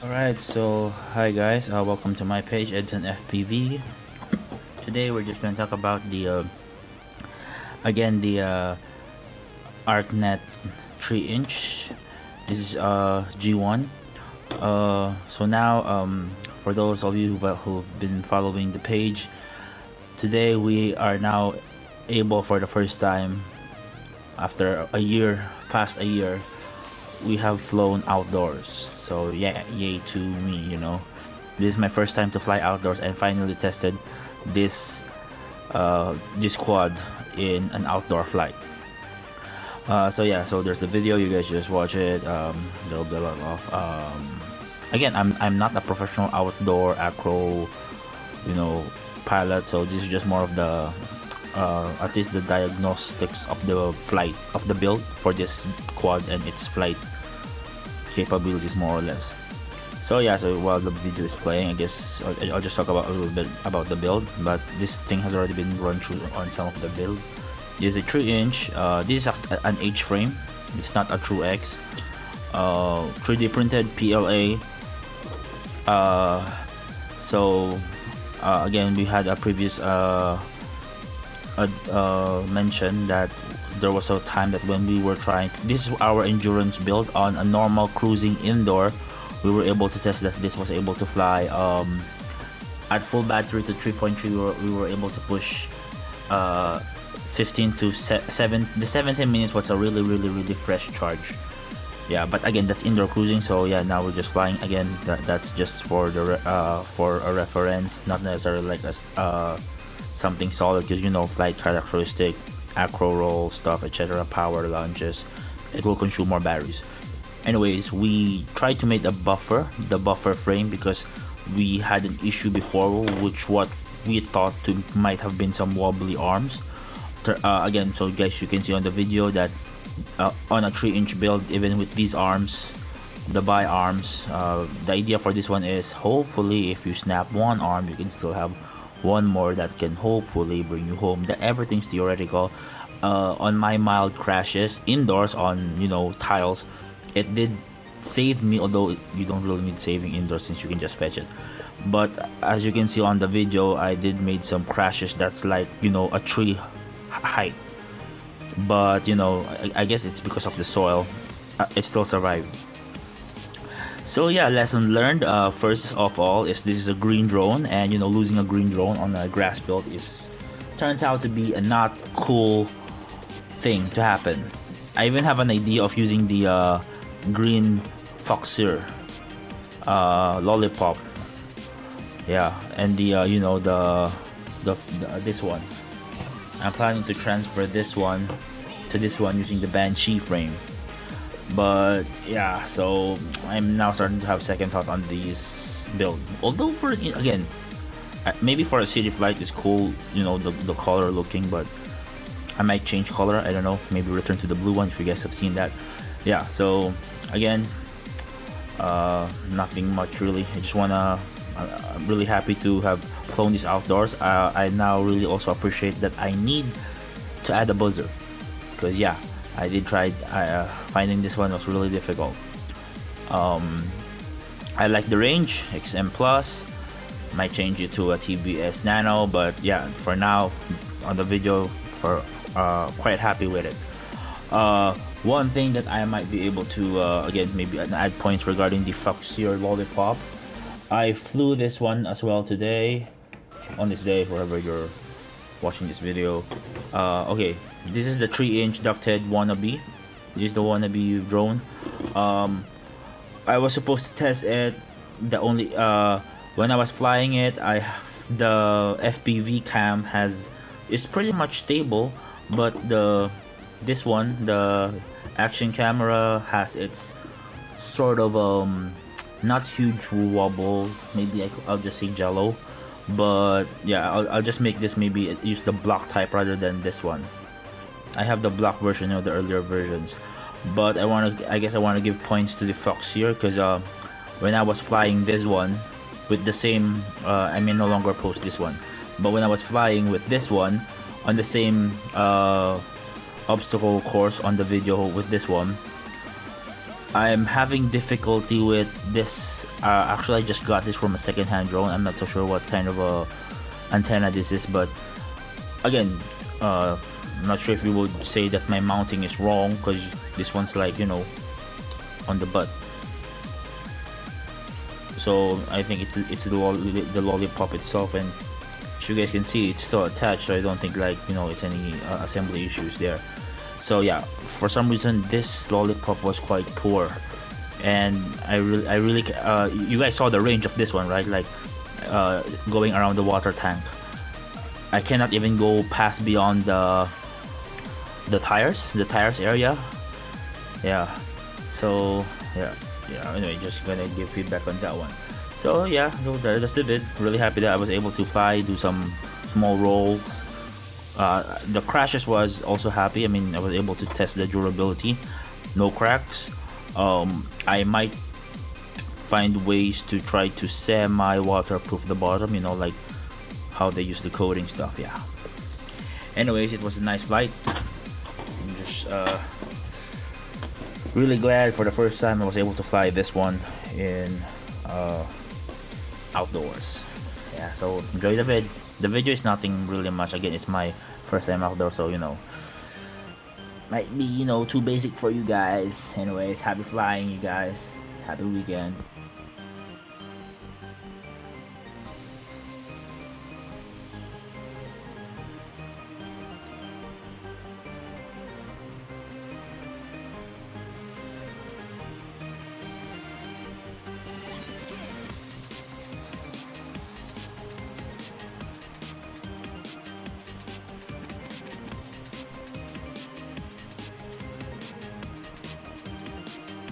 Alright, so hi guys, welcome to my page, EdisonFPV. Today we're just going to talk about the Hornet 3-inch. This is G1. So now, for those of you who've been following the page, today we are now able for the first time after past a year, we have flown outdoors. So yeah, yay to me, This is my first time to fly outdoors and finally tested this quad in an outdoor flight. So there's the video, you guys just watch it. There'll be a lot of again, I'm not a professional outdoor acro, pilot, so this is just more of the at least the diagnostics of the flight of the build for this quad and its flight capabilities, more or less. So yeah, so while the video is playing, I guess I'll just talk about a little bit about the build. But this thing has already been run through on some of the build. This is a 3-inch. This is an H frame. It's not a true X. 3D printed PLA. Again, we had a previous mention that there was a time that when we were trying, this is our endurance build on a normal cruising indoor, we were able to test that this was able to fly at full battery to 3.3. We were able to push 15 to 7. The 17 minutes was a really fresh charge. Yeah, but again, that's indoor cruising. So yeah, now we're just flying again. That's just for the for a reference, not necessarily like a something solid, because flight characteristic, acro roll stuff, etc., power launches, it will consume more batteries. Anyways, we tried to make the buffer frame, because we had an issue before, which what we thought might have been some wobbly arms. Again, so guys, you can see on the video that on a 3-inch build, even with these arms, the by arms, the idea for this one is hopefully if you snap one arm, you can still have one more that can hopefully bring you home. That everything's theoretical. On my mild crashes indoors on tiles, it did save me, although you don't really need saving indoors since you can just fetch it. But as you can see on the video, I did made some crashes that's like a tree height, but I guess it's because of the soil, it still survived. So yeah, lesson learned. First of all, is this is a green drone, and losing a green drone on a grass field turns out to be a not cool thing to happen. I even have an idea of using the green Foxeer lollipop. Yeah, and the this one. I'm planning to transfer this one to this one using the Banshee frame. But yeah, so I'm now starting to have second thought on these build. Although again, maybe for a city flight is cool, the color looking, but I might change color. I don't know. Maybe return to the blue one if you guys have seen that. Yeah. So again, nothing much really. I'm really happy to have flown this outdoors. I now really also appreciate that I need to add a buzzer, because yeah, I did try. Finding this one was really difficult. I like the range, XM Plus. Might change it to a TBS Nano, but yeah, for now, on the video, quite happy with it. One thing that I might be able to again maybe add points regarding the Foxeer lollipop. I flew this one as well today, on this day, wherever you're watching this video. Okay, this is the 3-inch duckhead wannabe. This is the wannabe drone. I was supposed to test it. When I was flying it, the FPV cam is pretty much stable, but the action camera has its sort of not huge wobble. Maybe I'll just say jello. But yeah, I'll just make this maybe use the block type rather than this one. I have the block version of the earlier versions, but I guess I want to give points to the Foxeer, because when I was flying this one with the same, I may no longer post this one, but when I was flying with this one on the same obstacle course on the video with this one, I'm having difficulty with this Actually, I just got this from a second-hand drone. I'm not so sure what kind of a antenna this is, but again, I'm not sure if you would say that my mounting is wrong, because this one's like, you know, on the butt. So I think it's the lollipop itself, and as you guys can see, it's still attached. So I don't think, like, you know, it's any assembly issues there. So yeah, for some reason this lollipop was quite poor, and I really you guys saw the range of this one, right? Like going around the water tank. I cannot even go past beyond the tires area. Yeah. So yeah. Anyway, just gonna give feedback on that one. So yeah, so that's it. Really happy that I was able to fly, do some small rolls. The crashes was also happy. I mean, I was able to test the durability, no cracks. I might find ways to try to semi-waterproof the bottom, you know, like how they use the coating stuff. Yeah. Anyways, it was a nice flight. I'm just really glad for the first time I was able to fly this one in outdoors. Yeah, so enjoy the vid. The video is nothing really much. Again, it's my first time outdoors, so you know, might be, you know, too basic for you guys. Anyways, happy flying, you guys. Happy weekend.